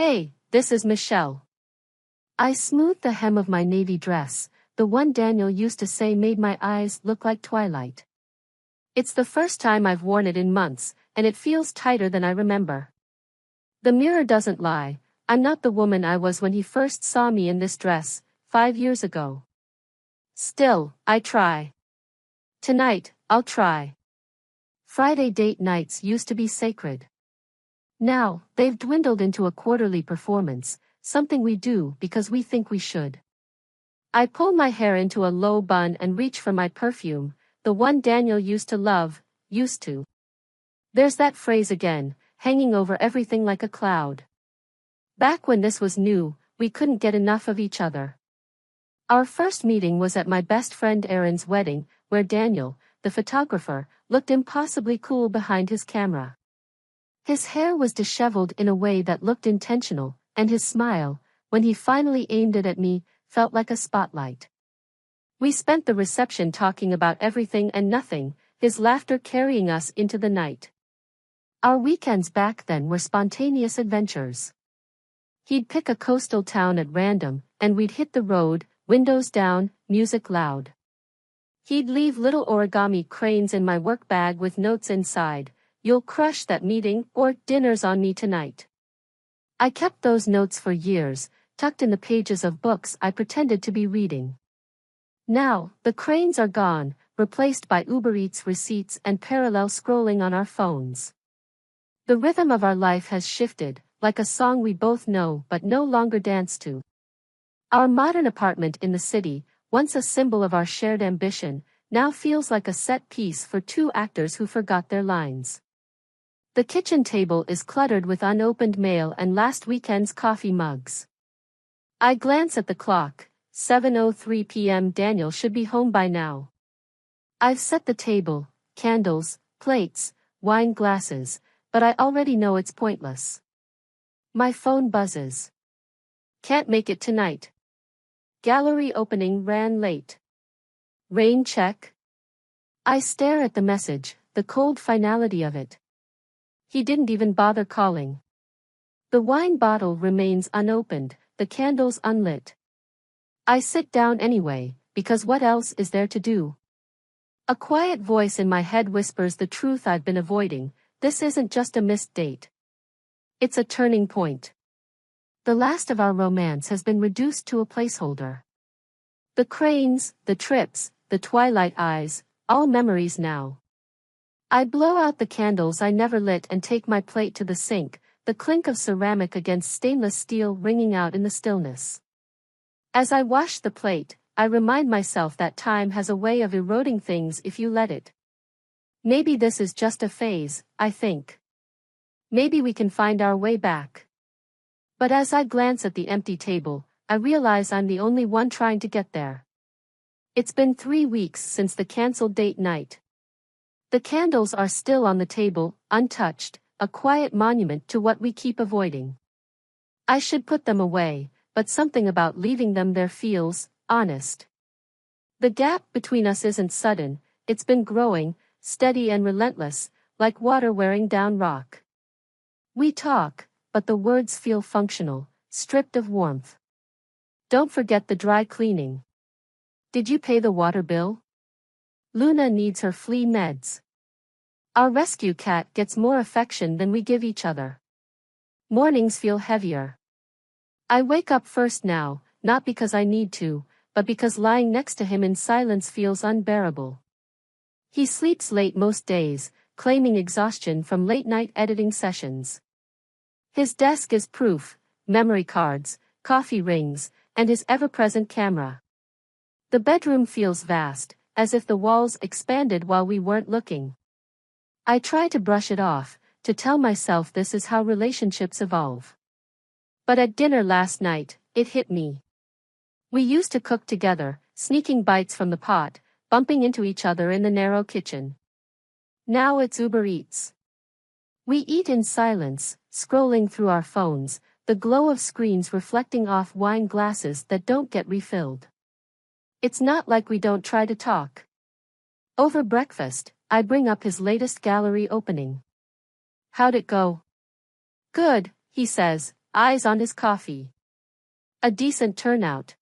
Hey, this is Michelle. I smoothed the hem of my navy dress, the one Daniel used to say made my eyes look like twilight. It's the first time I've worn it in months, and it feels tighter than I remember. The mirror doesn't lie, I'm not the woman I was when he first saw me in this dress, 5 years ago. Still, I try. Tonight, I'll try. Friday date nights used to be sacred. Now, they've dwindled into a quarterly performance, something we do because we think we should. I pull my hair into a low bun and reach for my perfume, the one Daniel used to love, used to. There's that phrase again, hanging over everything like a cloud. Back when this was new, we couldn't get enough of each other. Our first meeting was at my best friend Aaron's wedding, where Daniel, the photographer, looked impossibly cool behind his camera. His hair was disheveled in a way that looked intentional, and his smile, when he finally aimed it at me, felt like a spotlight. We spent the reception talking about everything and nothing, his laughter carrying us into the night. Our weekends back then were spontaneous adventures. He'd pick a coastal town at random, and we'd hit the road, windows down, music loud. He'd leave little origami cranes in my work bag with notes inside. You'll crush that meeting, or dinner's on me tonight. I kept those notes for years, tucked in the pages of books I pretended to be reading. Now, the cranes are gone, replaced by Uber Eats receipts and parallel scrolling on our phones. The rhythm of our life has shifted, like a song we both know but no longer dance to. Our modern apartment in the city, once a symbol of our shared ambition, now feels like a set piece for two actors who forgot their lines. The kitchen table is cluttered with unopened mail and last weekend's coffee mugs. I glance at the clock, 7:03 p.m. Daniel should be home by now. I've set the table, candles, plates, wine glasses, but I already know it's pointless. My phone buzzes. Can't make it tonight. Gallery opening ran late. Rain check? I stare at the message, the cold finality of it. He didn't even bother calling. The wine bottle remains unopened, the candles unlit. I sit down anyway, because what else is there to do? A quiet voice in my head whispers the truth I've been avoiding. This isn't just a missed date. It's a turning point. The last of our romance has been reduced to a placeholder. The cranes, the trips, the twilight eyes, all memories now. I blow out the candles I never lit and take my plate to the sink, the clink of ceramic against stainless steel ringing out in the stillness. As I wash the plate, I remind myself that time has a way of eroding things if you let it. Maybe this is just a phase, I think. Maybe we can find our way back. But as I glance at the empty table, I realize I'm the only one trying to get there. It's been 3 weeks since the canceled date night. The candles are still on the table, untouched, a quiet monument to what we keep avoiding. I should put them away, but something about leaving them there feels honest. The gap between us isn't sudden, it's been growing, steady and relentless, like water wearing down rock. We talk, but the words feel functional, stripped of warmth. Don't forget the dry cleaning. Did you pay the water bill? Luna needs her flea meds. Our rescue cat gets more affection than we give each other. Mornings feel heavier. I wake up first now, not because I need to, but because lying next to him in silence feels unbearable. He sleeps late most days, claiming exhaustion from late-night editing sessions. His desk is proof, memory cards, coffee rings, and his ever-present camera. The bedroom feels vast, as if the walls expanded while we weren't looking. I try to brush it off, to tell myself this is how relationships evolve. But at dinner last night, it hit me. We used to cook together, sneaking bites from the pot, bumping into each other in the narrow kitchen. Now it's Uber Eats. We eat in silence, scrolling through our phones, the glow of screens reflecting off wine glasses that don't get refilled. It's not like we don't try to talk. Over breakfast, I bring up his latest gallery opening. How'd it go? Good, he says, eyes on his coffee. A decent turnout.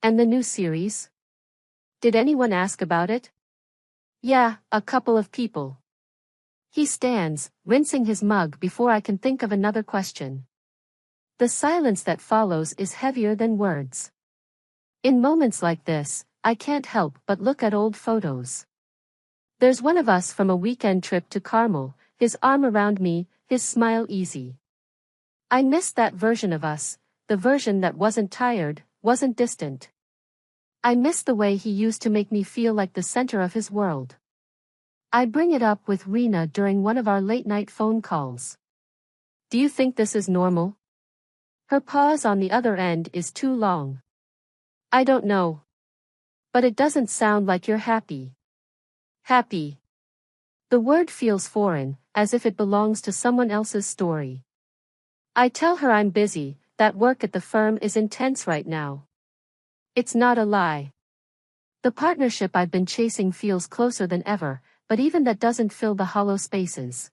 And the new series? Did anyone ask about it? Yeah, a couple of people. He stands, rinsing his mug before I can think of another question. The silence that follows is heavier than words. In moments like this, I can't help but look at old photos. There's one of us from a weekend trip to Carmel, his arm around me, his smile easy. I miss that version of us, the version that wasn't tired, wasn't distant. I miss the way he used to make me feel like the center of his world. I bring it up with Rena during one of our late-night phone calls. Do you think this is normal? Her pause on the other end is too long. I don't know. But it doesn't sound like you're happy. Happy. The word feels foreign, as if it belongs to someone else's story. I tell her I'm busy, that work at the firm is intense right now. It's not a lie. The partnership I've been chasing feels closer than ever, but even that doesn't fill the hollow spaces.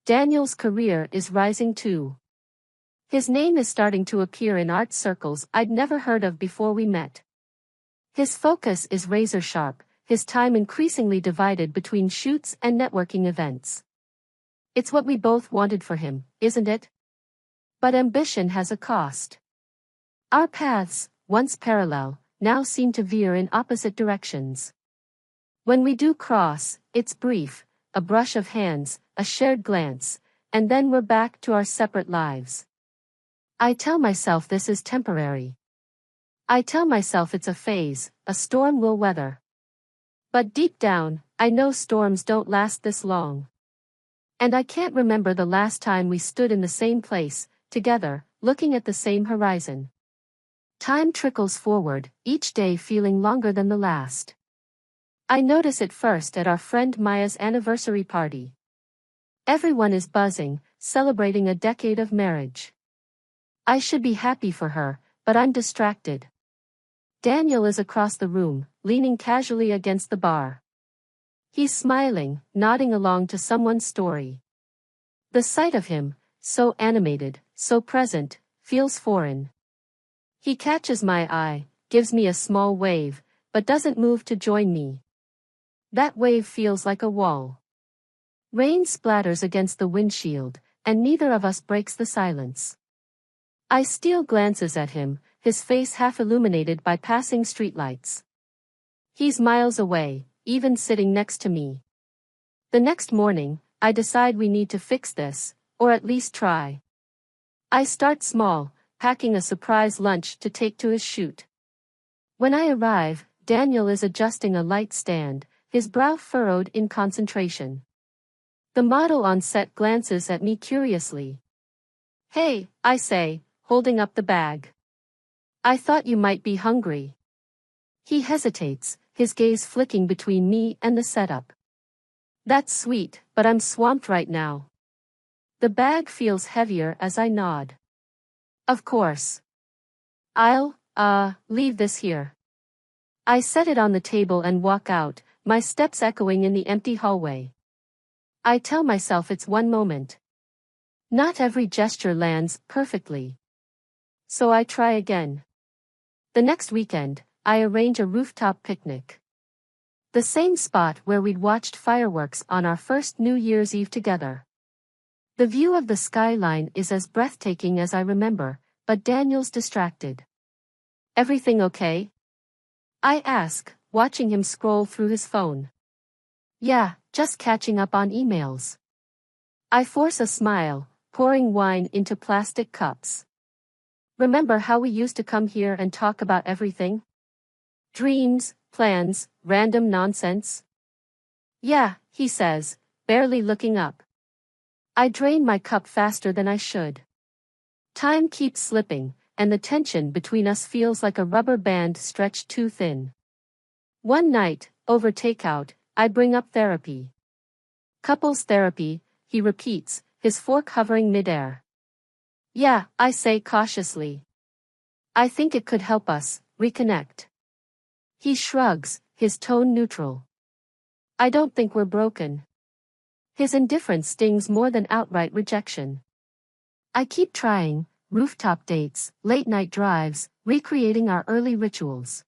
Daniel's career is rising too. His name is starting to appear in art circles I'd never heard of before we met. His focus is razor sharp, his time increasingly divided between shoots and networking events. It's what we both wanted for him, isn't it? But ambition has a cost. Our paths, once parallel, now seem to veer in opposite directions. When we do cross, it's brief, a brush of hands, a shared glance, and then we're back to our separate lives. I tell myself this is temporary. I tell myself it's a phase, a storm we'll weather. But deep down, I know storms don't last this long. And I can't remember the last time we stood in the same place, together, looking at the same horizon. Time trickles forward, each day feeling longer than the last. I notice it first at our friend Maya's anniversary party. Everyone is buzzing, celebrating a decade of marriage. I should be happy for her, but I'm distracted. Daniel is across the room, leaning casually against the bar. He's smiling, nodding along to someone's story. The sight of him, so animated, so present, feels foreign. He catches my eye, gives me a small wave, but doesn't move to join me. That wave feels like a wall. Rain splatters against the windshield, and neither of us breaks the silence. I steal glances at him, his face half illuminated by passing streetlights. He's miles away, even sitting next to me. The next morning, I decide we need to fix this, or at least try. I start small, packing a surprise lunch to take to his shoot. When I arrive, Daniel is adjusting a light stand, his brow furrowed in concentration. The model on set glances at me curiously. Hey, I say, holding up the bag. I thought you might be hungry. He hesitates, his gaze flicking between me and the setup. That's sweet, but I'm swamped right now. The bag feels heavier as I nod. Of course. I'll, leave this here. I set it on the table and walk out, my steps echoing in the empty hallway. I tell myself it's one moment. Not every gesture lands perfectly. So I try again. The next weekend, I arrange a rooftop picnic. The same spot where we'd watched fireworks on our first New Year's Eve together. The view of the skyline is as breathtaking as I remember, but Daniel's distracted. Everything okay? I ask, watching him scroll through his phone. Yeah, just catching up on emails. I force a smile, pouring wine into plastic cups. Remember how we used to come here and talk about everything? Dreams, plans, random nonsense? Yeah, he says, barely looking up. I drain my cup faster than I should. Time keeps slipping, and the tension between us feels like a rubber band stretched too thin. One night, over takeout, I bring up therapy. Couples therapy, he repeats, his fork hovering midair. Yeah, I say cautiously. I think it could help us reconnect. He shrugs, his tone neutral. I don't think we're broken. His indifference stings more than outright rejection. I keep trying, rooftop dates, late-night drives, recreating our early rituals.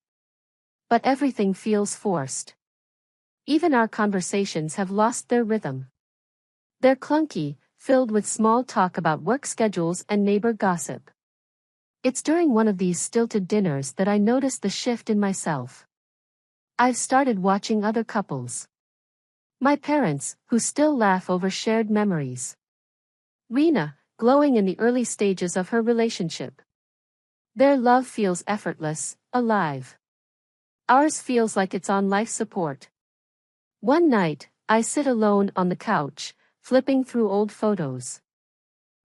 But everything feels forced. Even our conversations have lost their rhythm. They're clunky, filled with small talk about work schedules and neighbor gossip. It's during one of these stilted dinners that I notice the shift in myself. I've started watching other couples. My parents, who still laugh over shared memories. Rena, glowing in the early stages of her relationship. Their love feels effortless, alive. Ours feels like it's on life support. One night, I sit alone on the couch, flipping through old photos.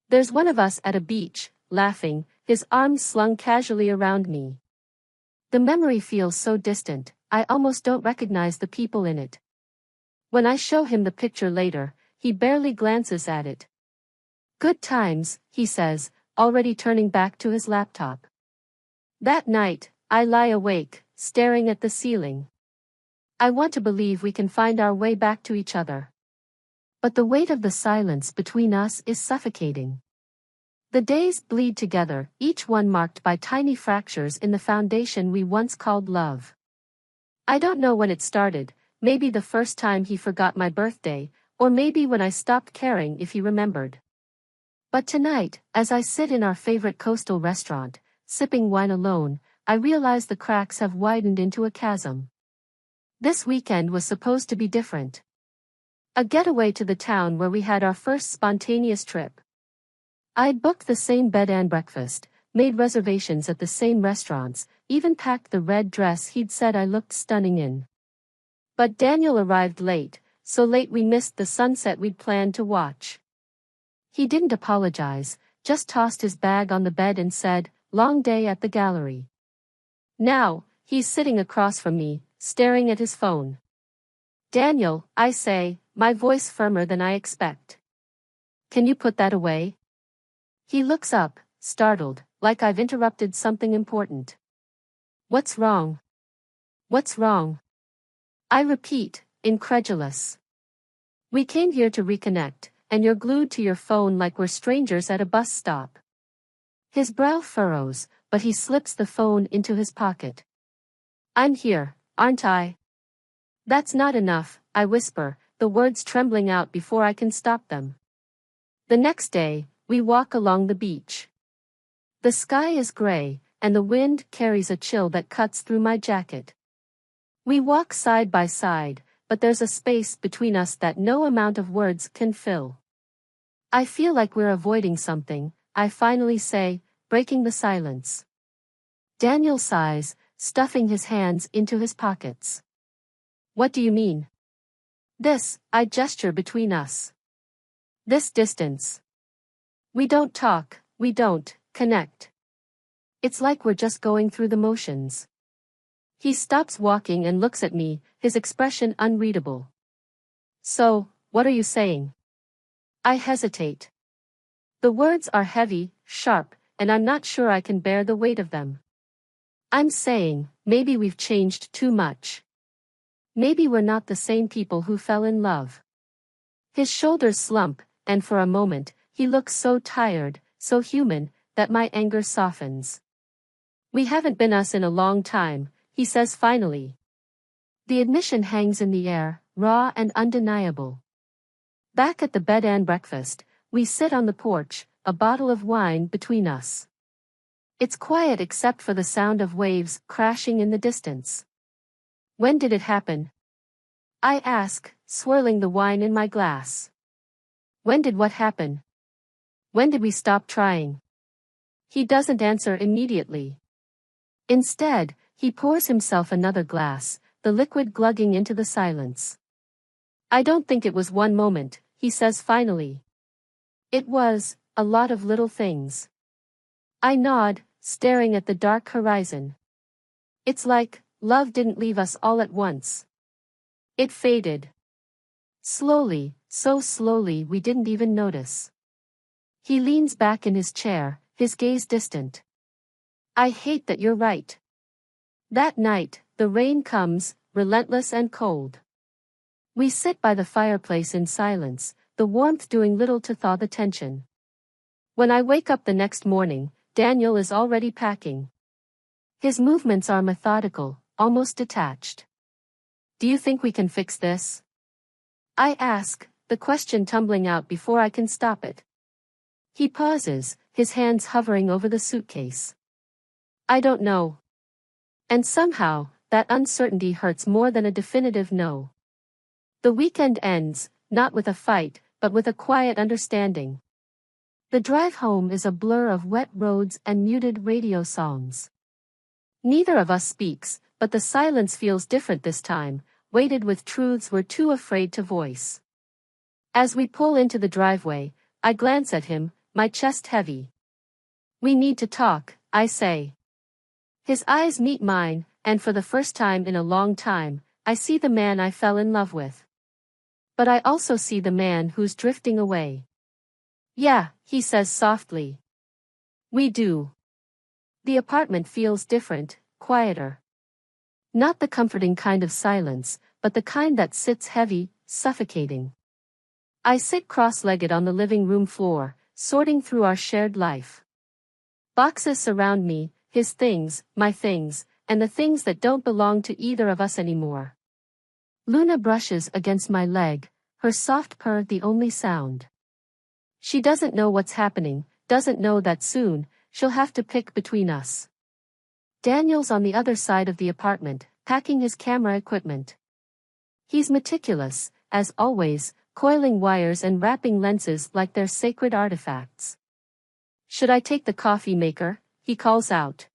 There's one of us at a beach, laughing, his arms slung casually around me. The memory feels so distant, I almost don't recognize the people in it. When I show him the picture later, he barely glances at it. Good times, he says, already turning back to his laptop. That night, I lie awake, staring at the ceiling. I want to believe we can find our way back to each other. But the weight of the silence between us is suffocating. The days bleed together, each one marked by tiny fractures in the foundation we once called love. I don't know when it started, maybe the first time he forgot my birthday, or maybe when I stopped caring if he remembered. But tonight, as I sit in our favorite coastal restaurant, sipping wine alone, I realize the cracks have widened into a chasm. This weekend was supposed to be different. A getaway to the town where we had our first spontaneous trip. I'd booked the same bed and breakfast, made reservations at the same restaurants, even packed the red dress he'd said I looked stunning in. But Daniel arrived late, so late we missed the sunset we'd planned to watch. He didn't apologize, just tossed his bag on the bed and said, "Long day at the gallery." Now, he's sitting across from me, staring at his phone. "Daniel," I say, my voice firmer than I expect. "Can you put that away?" He looks up, startled, like I've interrupted something important. "What's wrong?" "What's wrong?" I repeat, incredulous. "We came here to reconnect, and you're glued to your phone like we're strangers at a bus stop." His brow furrows, but he slips the phone into his pocket. "I'm here, aren't I?" "That's not enough," I whisper, the words trembling out before I can stop them. The next day, we walk along the beach. The sky is gray, and the wind carries a chill that cuts through my jacket. We walk side by side, but there's a space between us that no amount of words can fill. I feel like we're avoiding something, I finally say, breaking the silence. Daniel sighs, stuffing his hands into his pockets. "What do you mean?" "This," I gesture between us. "This distance. We don't talk, we don't connect. It's like we're just going through the motions." He stops walking and looks at me, his expression unreadable. "So, what are you saying?" I hesitate. The words are heavy, sharp, and I'm not sure I can bear the weight of them. I'm saying, maybe we've changed too much. Maybe we're not the same people who fell in love. His shoulders slump, and for a moment, he looks so tired, so human, that my anger softens. "We haven't been us in a long time," he says finally. The admission hangs in the air, raw and undeniable. Back at the bed and breakfast, we sit on the porch, a bottle of wine between us. It's quiet except for the sound of waves crashing in the distance. "When did it happen?" I ask, swirling the wine in my glass. "When did what happen? When did we stop trying?" He doesn't answer immediately. Instead, he pours himself another glass, the liquid glugging into the silence. "I don't think it was one moment," he says finally. "It was a lot of little things." I nod, staring at the dark horizon. It's like love didn't leave us all at once. It faded. Slowly, so slowly we didn't even notice. He leans back in his chair, his gaze distant. "I hate that you're right." That night, the rain comes, relentless and cold. We sit by the fireplace in silence, the warmth doing little to thaw the tension. When I wake up the next morning, Daniel is already packing. His movements are methodical, almost detached. Do you think we can fix this? I ask, the question tumbling out before I can stop it. He pauses, his hands hovering over the suitcase. I don't know. And somehow, that uncertainty hurts more than a definitive no. The weekend ends, not with a fight, but with a quiet understanding. The drive home is a blur of wet roads and muted radio songs. Neither of us speaks, but the silence feels different this time, weighted with truths we're too afraid to voice. As we pull into the driveway, I glance at him, my chest heavy. We need to talk, I say. His eyes meet mine, and for the first time in a long time, I see the man I fell in love with. But I also see the man who's drifting away. Yeah, he says softly. We do. The apartment feels different, quieter. Not the comforting kind of silence, but the kind that sits heavy, suffocating. I sit cross-legged on the living room floor, sorting through our shared life. Boxes surround me, his things, my things, and the things that don't belong to either of us anymore. Luna brushes against my leg, her soft purr the only sound. She doesn't know what's happening, doesn't know that soon, she'll have to pick between us. Daniel's on the other side of the apartment, packing his camera equipment. He's meticulous, as always, coiling wires and wrapping lenses like they're sacred artifacts. Should I take the coffee maker? He calls out.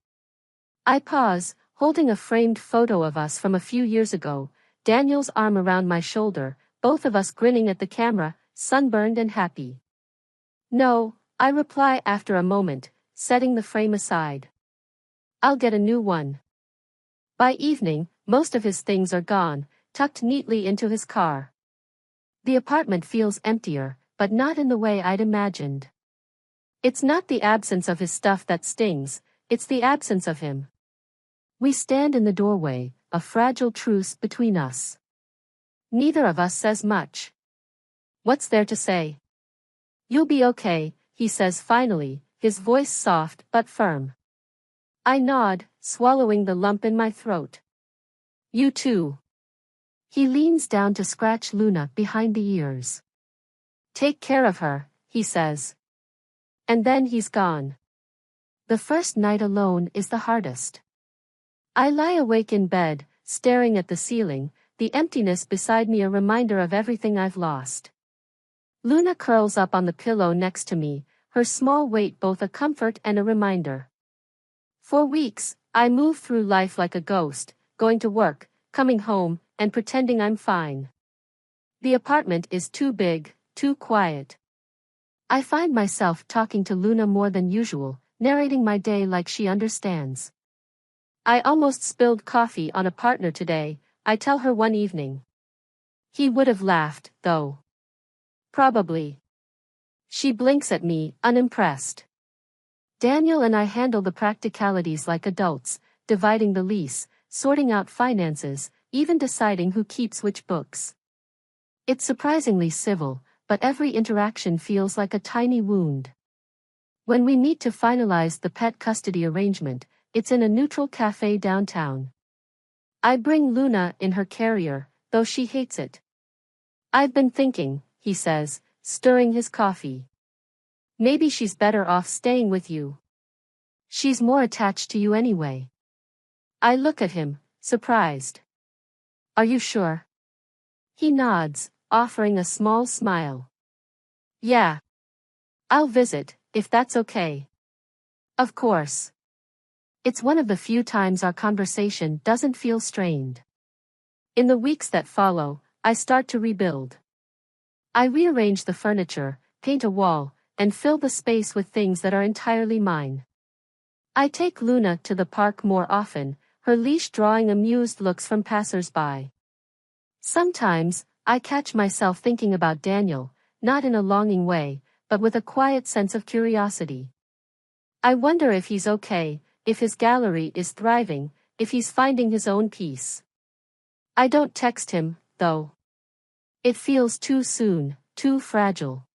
I pause, holding a framed photo of us from a few years ago, Daniel's arm around my shoulder, both of us grinning at the camera, sunburned and happy. No, I reply after a moment, setting the frame aside. I'll get a new one. By evening, most of his things are gone, tucked neatly into his car. The apartment feels emptier, but not in the way I'd imagined. It's not the absence of his stuff that stings, it's the absence of him. We stand in the doorway, a fragile truce between us. Neither of us says much. What's there to say? You'll be okay, he says finally, his voice soft but firm. I nod, swallowing the lump in my throat. You too. He leans down to scratch Luna behind the ears. Take care of her, he says. And then he's gone. The first night alone is the hardest. I lie awake in bed, staring at the ceiling, the emptiness beside me a reminder of everything I've lost. Luna curls up on the pillow next to me, her small weight both a comfort and a reminder. For weeks, I move through life like a ghost, going to work, coming home, and pretending I'm fine. The apartment is too big, too quiet. I find myself talking to Luna more than usual, narrating my day like she understands. I almost spilled coffee on a partner today, I tell her one evening. He would have laughed, though. Probably. She blinks at me, unimpressed. Daniel and I handle the practicalities like adults, dividing the lease, sorting out finances, even deciding who keeps which books. It's surprisingly civil, but every interaction feels like a tiny wound. When we meet to finalize the pet custody arrangement, it's in a neutral cafe downtown. I bring Luna in her carrier, though she hates it. I've been thinking, he says, stirring his coffee. Maybe she's better off staying with you. She's more attached to you anyway. I look at him, surprised. Are you sure? He nods, offering a small smile. Yeah. I'll visit, if that's okay. Of course. It's one of the few times our conversation doesn't feel strained. In the weeks that follow, I start to rebuild. I rearrange the furniture, paint a wall, and fill the space with things that are entirely mine. I take Luna to the park more often, her leash drawing amused looks from passers-by. Sometimes, I catch myself thinking about Daniel, not in a longing way, but with a quiet sense of curiosity. I wonder if he's okay, if his gallery is thriving, if he's finding his own peace. I don't text him, though. It feels too soon, too fragile.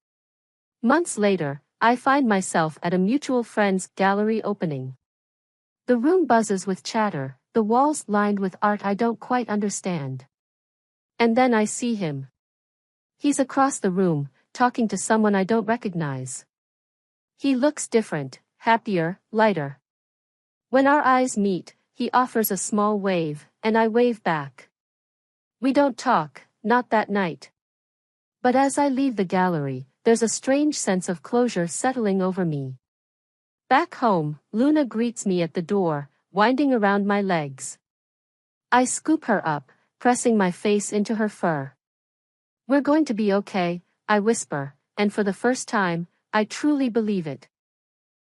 Months later, I find myself at a mutual friend's gallery opening. The room buzzes with chatter, the walls lined with art I don't quite understand. And then I see him. He's across the room, talking to someone I don't recognize. He looks different, happier, lighter. When our eyes meet, he offers a small wave, and I wave back. We don't talk, not that night. But as I leave the gallery, there's a strange sense of closure settling over me. Back home, Luna greets me at the door, winding around my legs. I scoop her up, pressing my face into her fur. We're going to be okay, I whisper, and for the first time, I truly believe it.